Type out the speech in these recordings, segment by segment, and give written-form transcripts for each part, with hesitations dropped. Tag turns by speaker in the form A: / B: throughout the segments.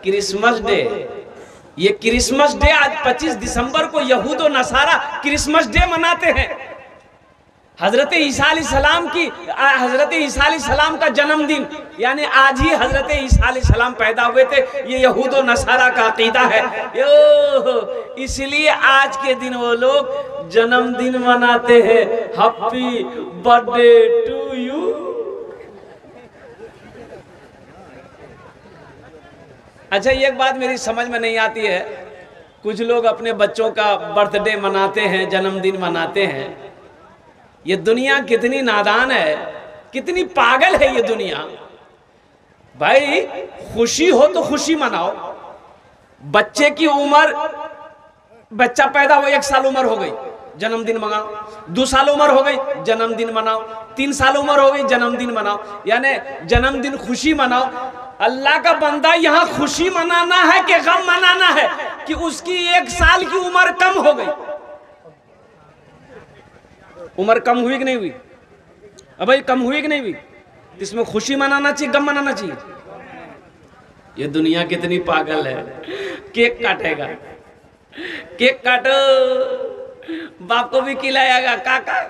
A: Christmas day, ये Christmas day आज 25 दिसंबर को यहूद और नसारा क्रिसमस डे मनाते हैं। हजरत ईसा अलैहिस्सलाम का जन्मदिन, यानी आज ही हजरत ईसा अलैहिस्सलाम पैदा हुए थे, ये यहूद और नसारा का अकीदा है। इसलिए आज के दिन वो लोग जन्मदिन मनाते हैं, हैप्पी बर्थडे टू यू। अच्छा, एक बात मेरी समझ में नहीं आती है, कुछ लोग अपने बच्चों का बर्थडे मनाते हैं, जन्मदिन मनाते हैं। ये दुनिया कितनी नादान है, कितनी पागल है ये दुनिया। भाई खुशी हो तो खुशी मनाओ। बच्चे की उम्र, बच्चा पैदा हो 1 साल उम्र हो गई, जन्मदिन मनाओ। 2 साल उम्र हो गई, जन्मदिन मनाओ। 3 साल उम्र हो गई, जन्मदिन मनाओ। यानी जन्मदिन खुशी मनाओ। अल्लाह का बंदा, यहाँ खुशी मनाना है कि गम मनाना है कि उसकी 1 साल की उम्र कम हो गई? उम्र कम हुई कि नहीं हुई? अब भाई कम हुई कि नहीं हुई? इसमें खुशी मनाना चाहिए, गम मनाना चाहिए? ये दुनिया कितनी पागल है। केक काटेगा, केक काटो, बाप को भी खिलाएगा, काका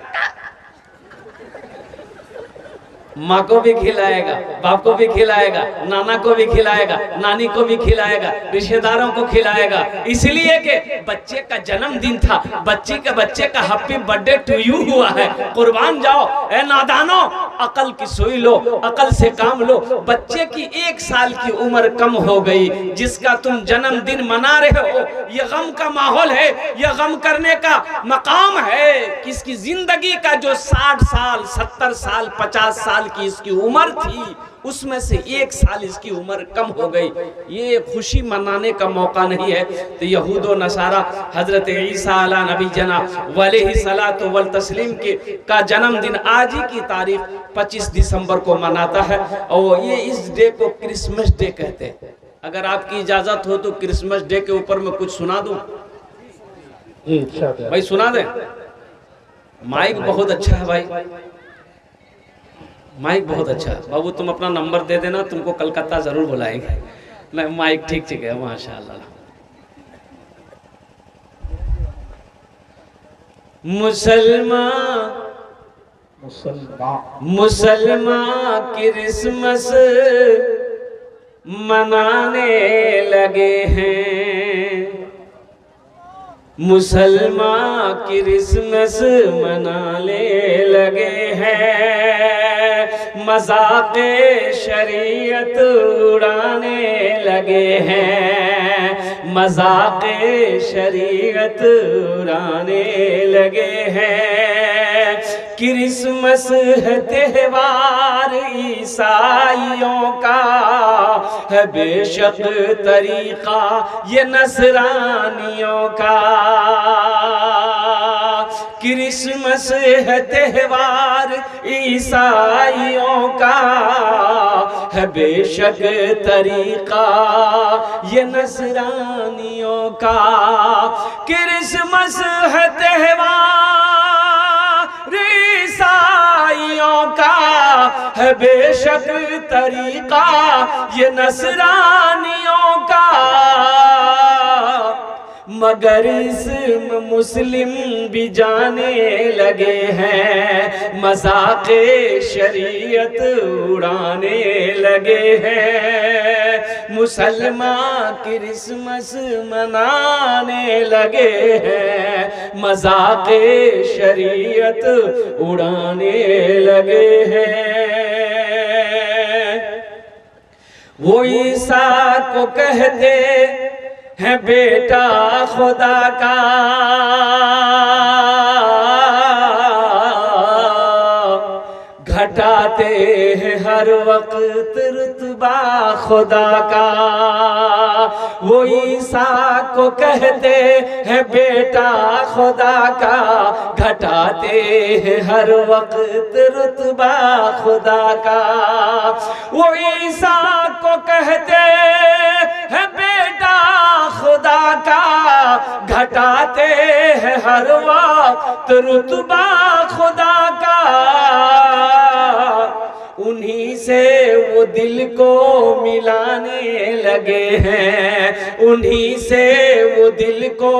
A: माँ को भी खिलाएगा, बाप को भी खिलाएगा, नाना को भी खिलाएगा, नानी को भी खिलाएगा, रिश्तेदारों को खिलाएगा। इसलिए कि बच्चे का जन्मदिन था, बच्चे का हैप्पी बर्थडे टू यू हुआ है। कुर्बान जाओ ए नादानो, अकल की सुई लो, अकल से काम लो। बच्चे की 1 साल की उम्र कम हो गई, जिसका तुम जन्मदिन मना रहे हो, ये गम का माहौल है, ये गम करने का मकाम है। किसकी जिंदगी का जो 60 साल 70 साल 50 साल की इसकी उम्र थी, उसमें से 1 साल इसकी उम्र कम हो गई, ये खुशी मनाने का मौका नहीं है। तो यहूद और नसारा हजरत ईसा अला नबी जना अलैहिस्सलातु वल तस्लीम के का जन्मदिन आज ही की तारीख 25 दिसंबर को मनाता है, और ये इस डे को क्रिसमस डे कहते हैं। अगर आपकी इजाजत हो तो क्रिसमस डे के ऊपर मैं कुछ सुना दूं? भाई सुना दे, माइक बहुत अच्छा है भाई, माइक बहुत अच्छा है। बाबू तुम अपना नंबर दे देना, तुमको कलकत्ता जरूर बुलाएंगे। नहीं माइक ठीक ठीक है, माशाल्लाह। मुसलमान क्रिसमस मनाने लगे हैं, मुसलमान क्रिसमस मनाने लगे हैं, मज़ाक़े शरीयत उड़ाने लगे हैं, मज़ाक़े शरीयत उड़ाने लगे हैं। क्रिसमस है त्योहार ईसाइयों का, है बेशक तरीका ये नसरानियों का। क्रिसमस है त्योहार ईसाइयों का, है बेशक तरीका ये नसरानियों का। क्रिसमस है त्योहार ईसाइयों का, है बेशक तरीका ये नसरानियों का। मगर इसमें मुस्लिम भी जाने लगे हैं, मज़ाक़े शरीयत उड़ाने लगे हैं। मुसलमान क्रिसमस मनाने लगे हैं, मज़ाक़े शरीयत उड़ाने लगे हैं। वो ईसा को कहते है बेटा खुदा का, घटाते हैं हर वक्त रुतबा खुदा का। वो ईसा को कहते हैं बेटा खुदा का, घटाते हैं हर वक्त रुतबा खुदा का। वो ईसा को कहते हैं बेटा खुदा का, घटाते हैं हर वक्त रुतबा खुदा का। उन्हीं से वो वो दिल को मिलाने लगे हैं, उन्हीं से वो दिल को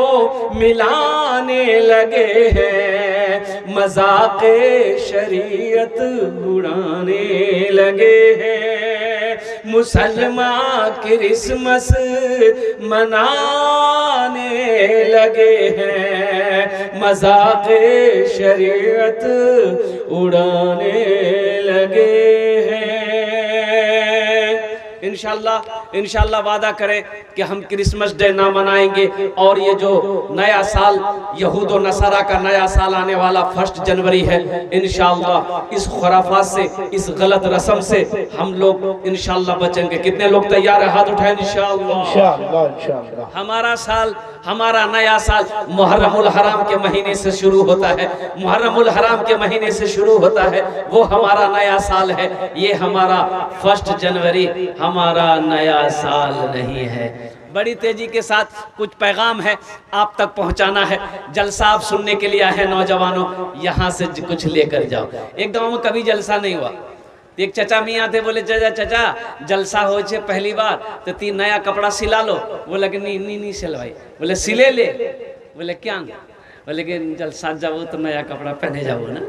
A: मिलाने लगे हैं, मज़ाक़े शरीयत उड़ाने लगे हैं, मुसलमान क्रिसमस मनाने लगे हैं, मज़ाक़े शरीयत उड़ाने लगे हैं। इंशाअल्लाह वादा करें कि हम क्रिसमस डे ना मनाएंगे, और ये जो नया साल यहूद और नसारा का नया साल आने वाला 1 जनवरी है, इंशाअल्लाह इस खुराफात से, इस गलत रस्म से हम लोग इंशाअल्लाह बचेंगे। कितने लोग तैयार है? हाथ उठाएं। इंशाअल्लाह हमारा साल, हमारा नया साल मुहर्रमुल हराम के महीने से शुरू होता है, मुहर्रमुल हराम के महीने से शुरू होता है, वो हमारा नया साल है। ये हमारा 1 जनवरी हमारा नया साल नहीं है। बड़ी तेजी के साथ कुछ पैगाम है आप तक पहुंचाना है। जलसा आप सुनने के लिए आए हैं नौजवानों, यहाँ से कुछ लेकर जाओ। एक गाँव में कभी जलसा नहीं हुआ, एक चचा मियाँ थे, बोले चचा जलसा हो छे पहली बार तो 3 नया कपड़ा सिला लो। बोला कि नहीं सिलवाई। बोले सिले ले। बोले क्या? बोले कि जलसा जाओ तो नया कपड़ा पहने जाओ ना।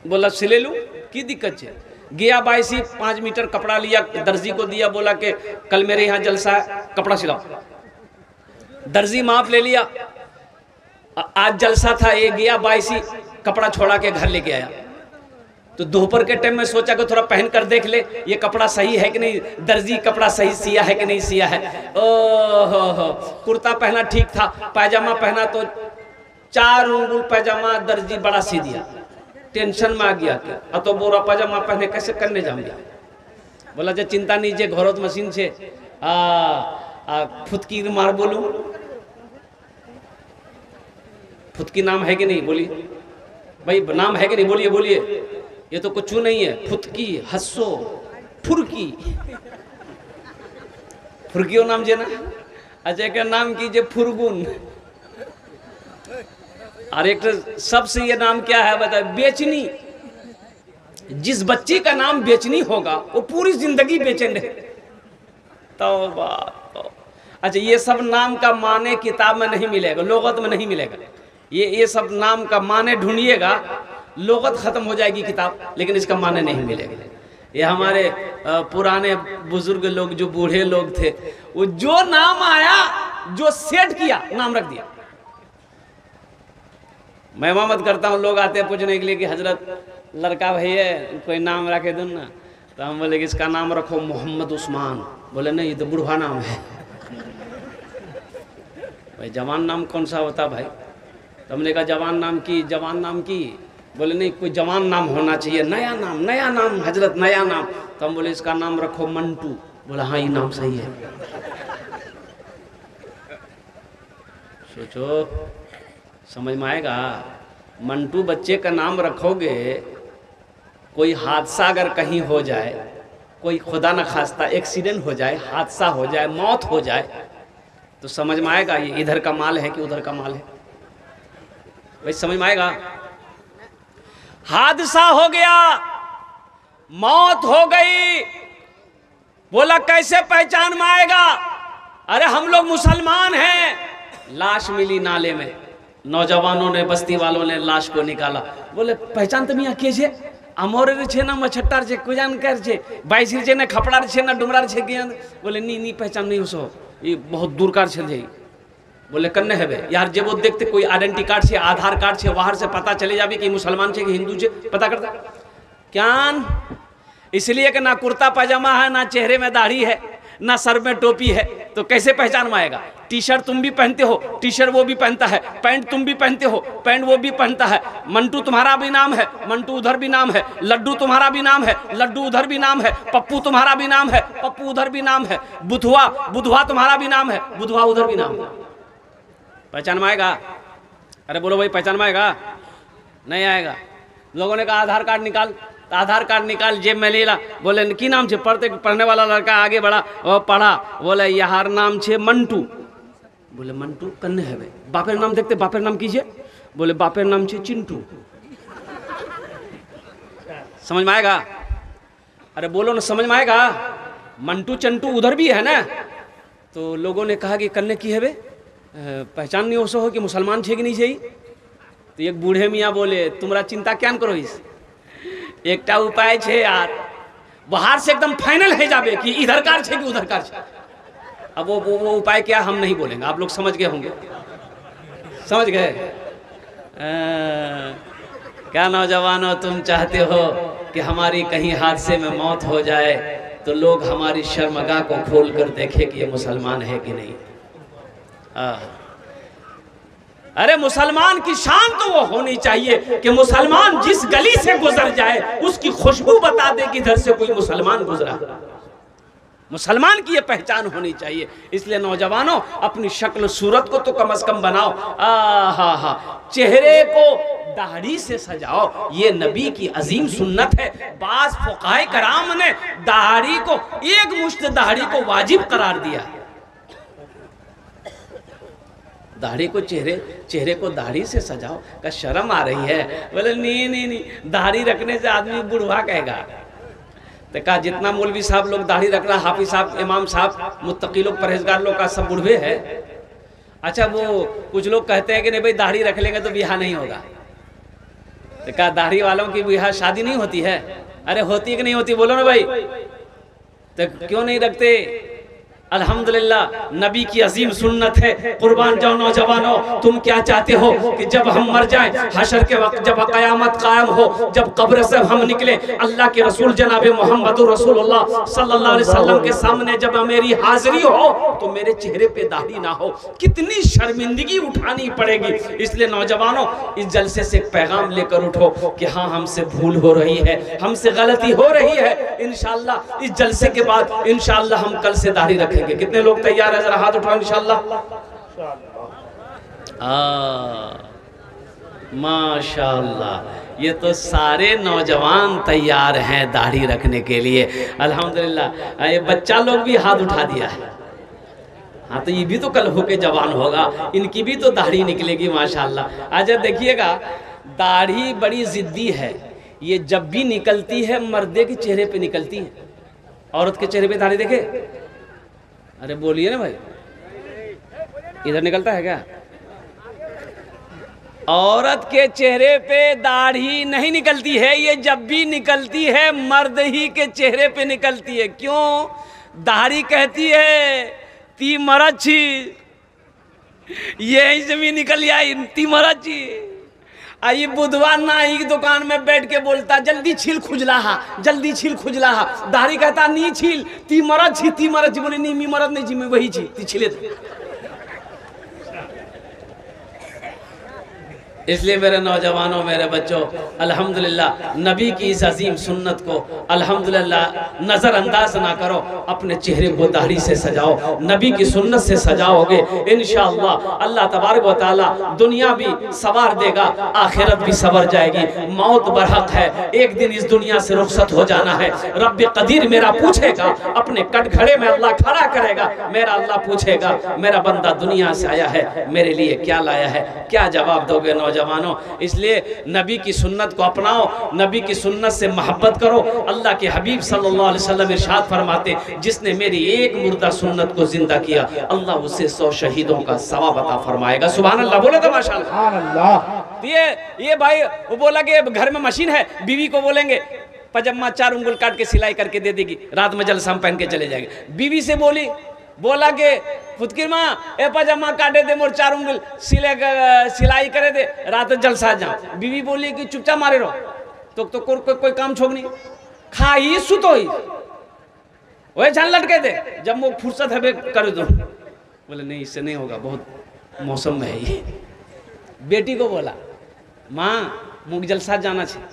A: बोला सिले लूँ, की दिक्कत है? गया 5 मीटर कपड़ा लिया, दर्जी को दिया, बोला कि कल मेरे यहाँ जलसा है, कपड़ा सिलाओ। दर्जी माप ले लिया, आज जलसा था, ये गया 22 कपड़ा छोड़ा के घर लेके आया। तो दोपहर के टाइम में सोचा कि थोड़ा पहन कर देख ले ये कपड़ा सही है कि नहीं, दर्जी कपड़ा सही सिया है कि नहीं सिया है। ओहो, कुर्ता पहना ठीक था, पैजामा पहना तो 4 उंगल पैजामा दर्जी बड़ा सी दिया। टेंशन में आ गया कि तो बोरा पैजामा पहने कैसे करने जाऊंगा। बोला जो चिंता नहीं, जे घरों मशीन से फुटकी मार बोलू। फुटकी नाम है कि नहीं? बोलिए भाई, नाम है कि नहीं? बोलिए। ये तो कुछ नहीं है। फुटकी, हस्सो, फुरकी, फुरकियो नाम जे ना। अच्छा का नाम कीजिए फुरगुन। और एक सबसे ये नाम क्या है बताए? बेचनी। जिस बच्ची का नाम बेचनी होगा वो पूरी जिंदगी बेचैन रहे। तौबा। अच्छा, ये सब नाम का माने किताब में नहीं मिलेगा, लोगत में नहीं मिलेगा। ये सब नाम का माने ढूंढिएगा, लोगत खत्म हो जाएगी किताब, लेकिन इसका माने नहीं मिलेगा। ये हमारे पुराने बुजुर्ग लोग, जो बूढ़े लोग थे, वो जो नाम आया, जो सेट किया, नाम रख दिया। मैं मत करता हूँ, लोग आते हैं पूछने के लिए कि हजरत लड़का भाई है, कोई नाम रखे दो ना। तो हम बोले कि इसका नाम रखो मोहम्मद उस्मान। बोले नहीं, ये तो बुढ़वा नाम है। भाई जवान नाम कौन सा होता भाई? तो हमने कहा जवान नाम की। बोले नहीं, कोई जवान नाम होना चाहिए, नया नाम हजरत, नया नाम। तो हम बोले इसका नाम रखो मंटू। बोला हाँ, ये नाम सही है। सोचो, समझ में आएगा? मंटू बच्चे का नाम रखोगे, कोई हादसा अगर कहीं हो जाए, कोई खुदा न खास्ता एक्सीडेंट हो जाए, हादसा हो जाए, मौत हो जाए, तो समझ में आएगा ये इधर का माल है कि उधर का माल है। भाई समझ में आएगा? हादसा हो गया, मौत हो गई, बोला कैसे पहचान में आएगा? अरे हम लोग मुसलमान हैं। लाश मिली नाले में, नौजवानों ने, बस्ती वालों ने लाश को निकाला। बोले पहचान तो मियाँ के छे? अमोरे छे ना मछट्टार छे, कोई जानकार छे, 22 छे ना खपड़ार छे ना डुमरार छे के? बोले नहीं पहचान नहीं, उसो ये बहुत दूर कार छे। बोले कन्ने है यार, जब वो देखते कोई आइडेंटिटी कार्ड से, आधार कार्ड से, बाहर से पता चले जाबे कि मुसलमान छे कि हिंदू छे, पता करता क्या? इसलिए कि ना कुर्ता पैजामा है, ना चेहरे में दाढ़ी है, ना सर में टोपी है, तो कैसे पहचान में आएगा? टी शर्ट तुम भी पहनते हो, टी शर्ट वो भी पहनता है, पैंट तुम भी पहनते हो, पैंट वो भी पहनता है। मंटू तुम्हारा भी नाम है, मंटू उधर भी नाम है। लड्डू तुम्हारा भी नाम है, लड्डू उधर भी नाम है। पप्पू तुम्हारा भी नाम है, पप्पू उधर भी नाम है। बुधवा तुम्हारा भी नाम है, बुधवा उधर भी नाम है। पहचान में आएगा? अरे बोलो भाई, पहचान में आएगा? नहीं आएगा। लोगों ने कहा आधार कार्ड निकाल, तो आधार कार्ड निकाल, जेब में ले ला। बोले की नाम छे? पढ़ने वाला लड़का आगे बढ़ा, वो पढ़ा, बोले यार नाम छे मंटू। बोले मंटू कन्ने है भाई? बापेर नाम देखते, बापेर नाम कीजिए। बोले बापेर नाम छे चिंटू। समझ में आएगा? अरे बोलो ना, समझ में आएगा। मंटू चंटू उधर भी है ना। तो लोगों ने कहा कि कन्ने की है बे, पहचान नहीं हो सो हो कि मुसलमान छे कि नहीं चाहिए। तो एक बूढ़े मियाँ बोले तुम्हारा चिंता क्या करो, इस एकटा उपाय छे यार, बाहर से एकदम फाइनल है जाबे कि इधर कार छे कि उधर कार छे। अब वो उपाय क्या हम नहीं बोलेंगे, आप लोग समझ गए होंगे, समझ गए। क्या नौजवानों, तुम चाहते हो कि हमारी कहीं हादसे में मौत हो जाए तो लोग हमारी शर्मगाह को खोल कर देखें कि ये मुसलमान है कि नहीं। अरे मुसलमान की शान तो वो होनी चाहिए कि मुसलमान जिस गली से गुजर जाए उसकी खुशबू बता दे कि इधर से कोई मुसलमान गुजरा। मुसलमान की ये पहचान होनी चाहिए। इसलिए नौजवानों, अपनी शक्ल सूरत को तो कम से कम बनाओ। हा, चेहरे को दाढ़ी से सजाओ, ये नबी की अजीम सुन्नत है। बास फुकाए कराम ने दाढ़ी को, एक मुश्त दाढ़ी को वाजिब करार दिया। दाढ़ी को चेहरे को दाढ़ी से सजाओ। का शर्म आ रही है? बोले नहीं, दाढ़ी रखने से आदमी बुढ़वा कहेगा। तो कहा जितना मौलवी साहब लोग दाढ़ी रख रहा, हाफिज साहब, इमाम साहब, मुत्तकी लोग, परहेजगार लोग का सब बुढ़वे है। अच्छा, वो कुछ लोग कहते हैं कि नहीं भाई दाढ़ी रख लेंगे तो ब्याह नहीं होगा। तो कहा दाढ़ी वालों की ब्याह शादी नहीं होती है? अरे होती है कि नहीं होती, बोलो ना भाई। तो क्यों नहीं रखते? अल्हम्दुलिल्लाह, नबी की अजीम सुन्नत है। कुर्बान जाओ नौजवानों, तुम क्या चाहते हो कि जब हम मर जाएं, हशर के वक्त जब क़यामत कायम हो, जब कब्र से हम निकले, अल्लाह के रसूल जनाब मोहम्मद रसूलुल्लाह सल्लल्लाहु अलैहि वसल्लम के सामने जब मेरी हाजिरी हो तो मेरे चेहरे पे दाढ़ी ना हो, कितनी शर्मिंदगी उठानी पड़ेगी। इसलिए नौजवानों, इस जलसे से एक पैगाम लेकर उठो कि हाँ, हमसे भूल हो रही है, हमसे गलती हो रही है। इंशाअल्लाह इस जलसे के बाद इंशाअल्लाह हम कल से दाढ़ी रखेंगे। कितने लोग तैयार है? जरा हाथ उठाओ। इंशाअल्लाह। माशाअल्लाह, ये तो सारे नौजवान तैयार हैं दाढ़ी रखने के लिए। अल्हम्दुलिल्लाह, ये बच्चा लोग भी हाथ उठा दिया है। हाँ, तो ये भी तो कल होके जवान होगा, इनकी भी तो दाढ़ी निकलेगी माशाअल्लाह। अच्छा देखिएगा, दाढ़ी बड़ी जिद्दी है। ये जब भी निकलती है मर्दे के चेहरे पे निकलती है, औरत के चेहरे पे दाढ़ी देखे? अरे बोलिए ना भाई, इधर निकलता है क्या? औरत के चेहरे पे दाढ़ी नहीं निकलती है। ये जब भी निकलती है मर्द ही के चेहरे पे निकलती है। क्यों? दाढ़ी कहती है ती मरची, यही से भी निकल आई ती मरची। आई बुधवार नाई की दुकान में बैठ के बोलता जल्दी छील खुजला हा, जल्दी छील खुजला हा। दाढ़ी कहता नहीं छील, ती मरद छी, ती मरद छी। बोले नहीं, मी मरद नहीं छी, मैं वही छी, ती छिले। इसलिए मेरे नौजवानों, मेरे बच्चों, अल्हम्दुलिल्लाह नबी की इस अजीम सुन्नत को अल्हम्दुलिल्लाह नज़रअंदाज ना करो। अपने चेहरे को दाढ़ी से सजाओ, नबी की सुन्नत से सजाओगे, इंशाअल्लाह अल्लाह तबारक व तआला दुनिया भी सवार देगा, आखिरत भी सवर जाएगी। मौत बरहक है, एक दिन इस दुनिया से रुखसत हो जाना है। रब्बे कदीर मेरा पूछेगा, अपने कटघरे में अल्लाह खड़ा करेगा, मेरा अल्लाह पूछेगा मेरा बंदा दुनिया से आया है, मेरे लिए क्या लाया है? क्या जवाब दोगे नौजवानों? इसलिए नबी की सुन्नत को अपनाओ, नबी की सुन्नत से मोहब्बत करो। अल्लाह के हबीब सल्लल्लाहु अलैहि वसल्लम इरशाद फरमाते, जिसने मेरी एक मुर्दा सुन्नत को जिंदा किया, अल्लाह उसे 100 शहीदों का सवाब अता फरमाएगा। सुभान अल्लाह, बोले तो माशाअल्लाह। ये भाई वो बोला कि घर में मशीन है, बीवी को बोलेंगे पजामा 4 उंगल काट के सिलाई करके दे देगी, रात में जलसा पहन के चले जाएंगे। बीवी से बोला के फुतकिर माँ ए पजामा काटे दे मोर 4 उंगल सिलाई करे दे, रात जलसा जा। बीवी बोली कि चुपचाप मारे रहो, तो कोई काम छोड़ नहीं, खा ही सुतो ही, वही जान लटके दे, जब वो फुर्सत है कर दो। बोले नहीं, इससे नहीं होगा, बहुत मौसम में है ये। बेटी को बोला माँ मुझे जलसा जाना चाहिए,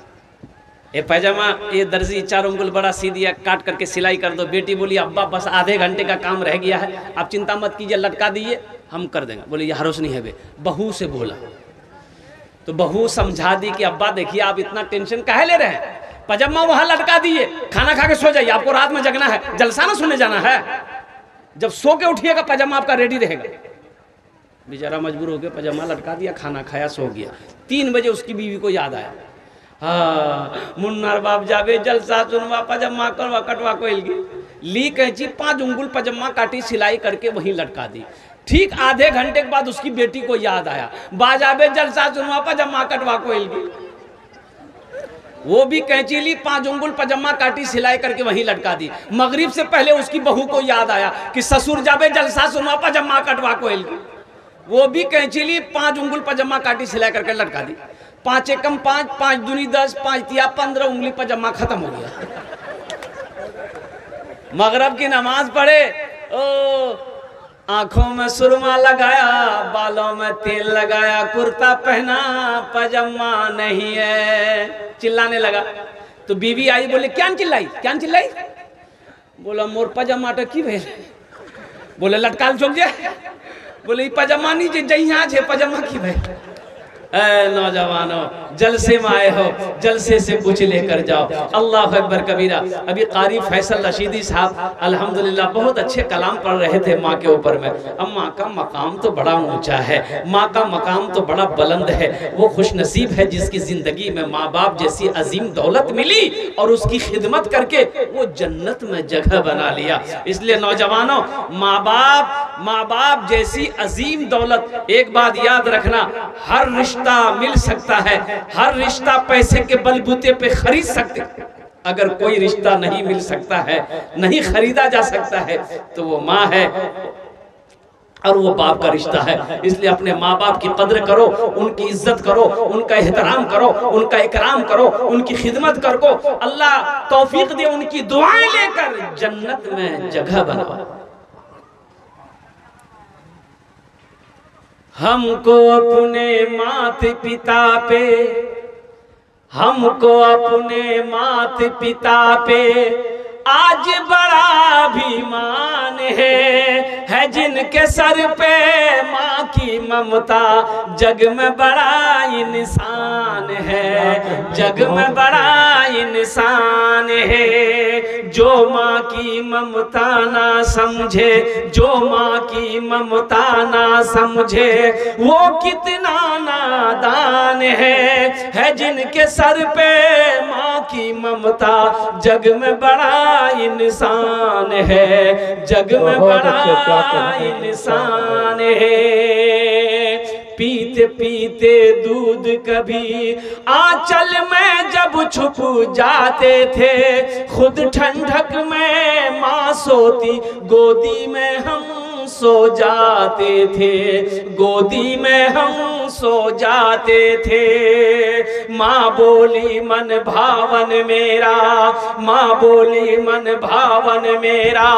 A: ये पैजामा ये दर्जी 4 उंगल बड़ा सी दिया, काट करके सिलाई कर दो। बेटी बोली अब्बा बस आधे घंटे का काम रह गया है, आप चिंता मत कीजिए, लटका दीजिए हम कर देंगे। बोले ये हरोस नहीं है बे। बहू से बोला तो बहू समझा दी कि अब्बा देखिए आप इतना टेंशन काहे ले रहे हैं, पजामा वहां लटका दिए, खाना खा के सो जाइए, आपको रात में जगना है, जलसा ना सुनने जाना है। जब सो के उठिएगा पजामा आपका रेडी रहेगा। बेचारा मजबूर हो गया, पजामा लटका दिया, खाना खाया, सो गया। 3 बजे उसकी बीवी को याद आया, हाँ मुन्नार बाप जावे जलसा सुनवा पजम्मा करवा कटवा को ली कैंची 5 उंगुल पजम्मा काटी सिलाई करके वहीं लटका दी। ठीक आधे घंटे के बाद उसकी बेटी को याद आया, बाजाबे जलसा सुनवा पजम्मा कटवा को वो भी कैंची ली 5 उंगुल पजम्मा काटी सिलाई करके वहीं लटका दी। मगरिब से पहले उसकी बहू को याद आया कि ससुर जाबे जलसा सुनवा पजम्मा कटवा को वो भी कैंची ली 5 उंगुल पजम्मा काटी सिलाई करके लटका दी। 5 एकम 5, 5 दूनी 10, 5 तिया 15 उंगली पजम्मा खत्म हो गया। मगरब की नमाज पढ़े, आंखों में सुरमा लगाया, बालों में तेल लगाया, कुर्ता पहना, पजामा नहीं है, चिल्लाने लगा। तो बीवी आई, बोले क्या चिल्लाई, क्या चिल्लाई? बोला मोर पजामा की भेल। बोले लटकाल चौक जे, बोले पजामा नहीं जहाँ है पजामा की भेल। नौजवानों जलसे में आए हो, जलसे से कुछ लेकर जाओ। अल्लाह अकबर कबीरा। अभी कारी फैसल रशीदी साहब अल्हम्दुलिल्लाह बहुत अच्छे कलाम पढ़ रहे थे माँ के ऊपर में। अब माँ का मकाम तो बड़ा ऊंचा है, माँ का मकाम तो बड़ा बुलंद है। वो खुश नसीब है जिसकी जिंदगी में माँ बाप जैसी अजीम दौलत मिली और उसकी खिदमत करके वो जन्नत में जगह बना लिया। इसलिए नौजवानों माँ बाप जैसी अजीम दौलत, एक बात याद रखना, हर रिश्ता मिल सकता है, हर रिश्ता पैसे के बलबूते पे खरीद सकते। अगर कोई रिश्ता नहीं मिल सकता है, नहीं खरीदा जा सकता है, तो वो माँ है और वो बाप का रिश्ता है। इसलिए अपने माँ बाप की कद्र करो, उनकी इज्जत करो, उनका एहतराम करो, उनका इकराम करो, उनकी खिदमत करो। अल्लाह तौफीक दे उनकी दुआएं लेकर जन्नत में जगह बनाओ। हमको अपने माता पिता पे, हमको अपने माता पिता पे आज बड़ा अभिमान है जिनके सर पे माँ की ममता, जग में बड़ा इंसान है, जग में बड़ा इंसान है। जो माँ की ममता ना समझे, जो माँ की ममता ना समझे, वो कितना नादान है जिनके सर पे माँ की ममता, जग में बड़ा इंसान है, जग में बड़ा इंसान है। पीते पीते दूध कभी आंचल में जब छुप जाते थे, खुद ठंडक में माँ सोती, गोदी में हम सो जाते थे, गोदी में हम सो जाते थे। माँ बोली मन भावन मेरा, माँ बोली मन भावन मेरा,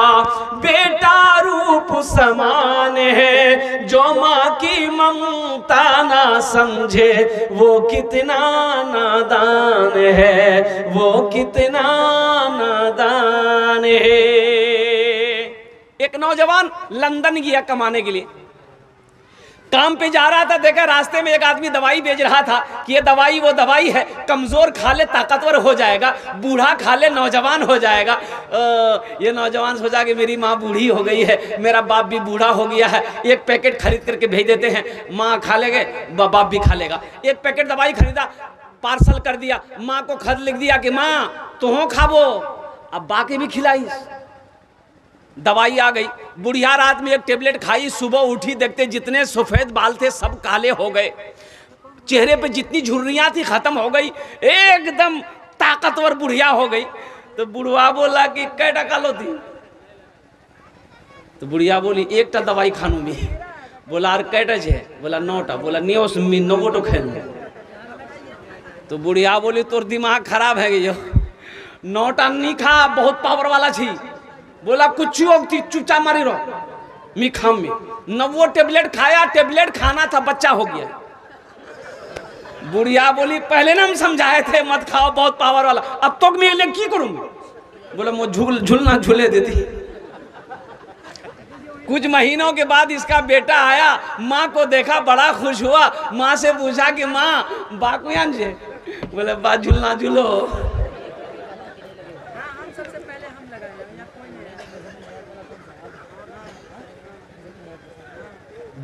A: बेटा रूप समान है। जो माँ की ममता ना समझे, वो कितना नादान है, वो कितना नादान है। एक नौजवान लंदन गया कमाने के लिए, काम पे जा रहा था, देखा रास्ते में एक आदमी दवाई बेच रहा था कि ये दवाई वो दवाई है, कमजोर खा ले ताकतवर हो जाएगा, बूढ़ा खा ले नौजवान हो जाएगा। ये नौजवान सोचा कि मेरी माँ बूढ़ी हो गई है, मेरा बाप भी बूढ़ा हो गया है, एक पैकेट खरीद करके भेज देते हैं, माँ खा लेंगे बाप भी खा लेगा। एक पैकेट दवाई खरीदा, पार्सल कर दिया, माँ को खत लिख दिया कि माँ तुम खाबो, अब बाकी भी खिलाई। दवाई आ गई, बुढ़िया रात में एक टेबलेट खाई, सुबह उठी देखते जितने सफेद बाल थे सब काले हो गए, चेहरे पे जितनी झुर्रियां थी खत्म हो गई, एकदम ताकतवर बुढ़िया हो गई। तो बुढ़वा बोला कि कै टका लो थी? तो बुढ़िया बोली 1 टा दवाई खानू में। बोला और कैटा छे? बोला 9 टा। बोला 9 टो खानू। तो बुढ़िया बोली तोर दिमाग खराब है गई, 9 टा नहीं खा, बहुत पावर वाला छी। बोला कुछ चुपचाप मारी रहो मी खाम में। 9 टेबलेट खाया, टेबलेट खाना था, बच्चा हो गया। बुढ़िया बोली पहले ना हम समझाए थे मत खाओ, बहुत पावर वाला, अब तो मैं ले की करूंगी? बोला मुझे झूलना झूले देती। कुछ महीनों के बाद इसका बेटा आया, माँ को देखा बड़ा खुश हुआ, माँ से पूछा कि माँ बाकुयान से? बोले बा झूलना झूलो।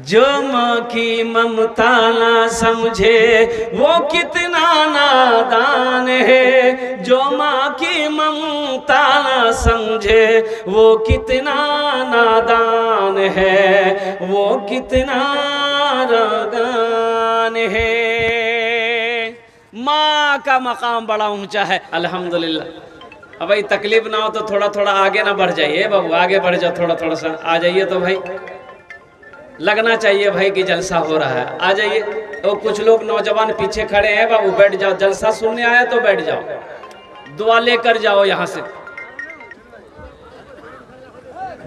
A: जो माँ की ममता ना समझे वो कितना नादान है। जो माँ की ममता ना समझे वो कितना नादान है, वो कितना नादान है। माँ का मकाम बड़ा ऊंचा है अल्हम्दुलिल्लाह। अब भाई तकलीफ ना हो तो थोड़ा थोड़ा आगे ना बढ़ जाइए बाबू, आगे बढ़ जाओ, थोड़ा थोड़ा सा आ जाइए तो भाई लगना चाहिए भाई कि जलसा हो रहा है। आ जाइए। तो कुछ लोग नौजवान पीछे खड़े हैं बाबू, बैठ जाओ, जलसा सुनने आया तो बैठ जाओ, दुआ लेकर जाओ, यहाँ से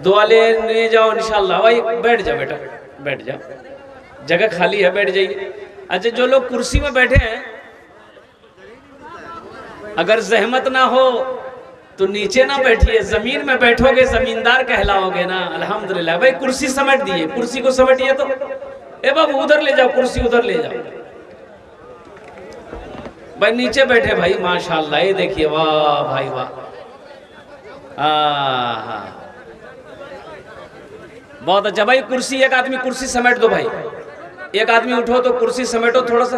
A: दुआ ले जाओ इंशाल्लाह। भाई बैठ जाओ बेटा, बैठ जाओ, जगह खाली है, बैठ जाइए। अच्छा जो लोग कुर्सी में बैठे हैं, अगर जहमत ना हो तो नीचे ना बैठिए, जमीन में बैठोगे जमींदार कहलाओगे ना अल्हम्दुलिल्लाह। भाई कुर्सी समेट दिए, कुर्सी को समेटिए तो ए बाबू उधर ले जाओ, कुर्सी उधर ले जाओ। भाई नीचे बैठे भाई माशाल्लाह, ये देखिए, वाह भाई वाह, बहुत अच्छा। भाई कुर्सी, एक आदमी कुर्सी समेट दो भाई, एक आदमी उठो तो कुर्सी समेटो, थोड़ा सा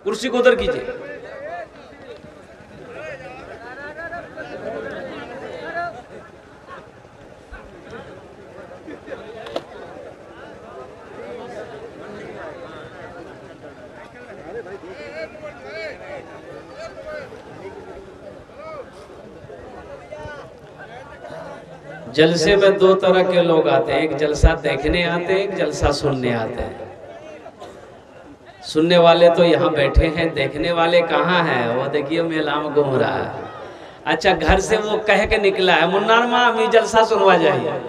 A: कुर्सी को उधर कीजिए। जलसे में दो तरह के लोग आते हैं, एक जलसा देखने आते हैं, एक जलसा सुनने आते हैं। सुनने वाले तो यहाँ बैठे हैं, देखने वाले कहाँ हैं? वो देखिए मेला में घूम रहा है। अच्छा घर से वो कह के निकला है, मुन्नार माँ अभी जलसा सुनवा जाइए।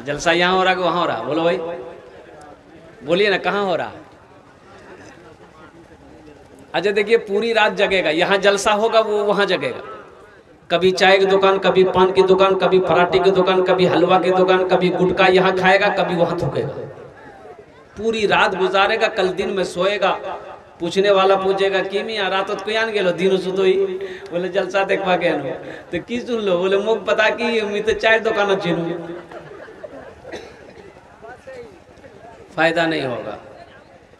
A: जलसा यहाँ हो रहा कि वहाँ हो रहा? बोलो भाई, बोलिए ना, कहाँ हो रहा? अच्छा देखिए पूरी रात जगेगा, यहाँ जलसा होगा वो वहाँ जगेगा। कभी चाय की दुकान, कभी पान की दुकान, कभी पराठे की दुकान, कभी हलवा की दुकान, कभी गुटखा यहाँ खाएगा, कभी वहाँ थूकेगा। पूरी रात गुजारेगा, कल दिन में सोएगा। पूछने वाला पूछेगा कि मियाँ रात तो कोई आन गेलो, दिन सुतो ही? बोले जलसा देखवा के आनो। तो की सुन लो? बोले मुख पता कि मैं तो चाय दुकान चीनू, फायदा नहीं होगा।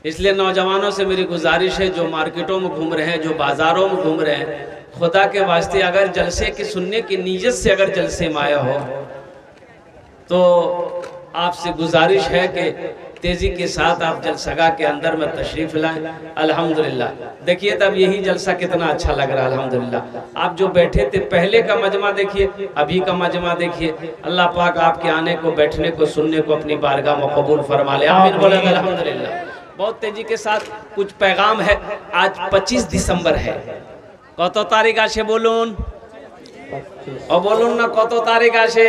A: इसलिए नौजवानों से मेरी गुजारिश है, जो मार्केटों में घूम रहे हैं, जो बाजारों में घूम रहे हैं, खुदा के वास्ते अगर जलसे की सुनने की नीयत से अगर जलसे में आया हो तो आपसे गुजारिश है कि तेजी के साथ आप जलसगा के अंदर में तशरीफ लाएं। अल्हम्दुलिल्लाह देखिए तब यही जलसा कितना अच्छा लग रहा है। अल्हम्दुलिल्लाह आप जो बैठे थे पहले का मजमा देखिए, अभी का मजमा देखिए। अल्लाह पाक आपके आने को, बैठने को, सुनने को अपनी बारगाह में कबूल फरमा ले, आमीन बोले अल्हम्दुलिल्लाह। बहुत तेजी के साथ कुछ पैगाम है। आज 25 दिसंबर है। कत तारीख आछे बोलून? और बोलून ना कत तारीख आछे?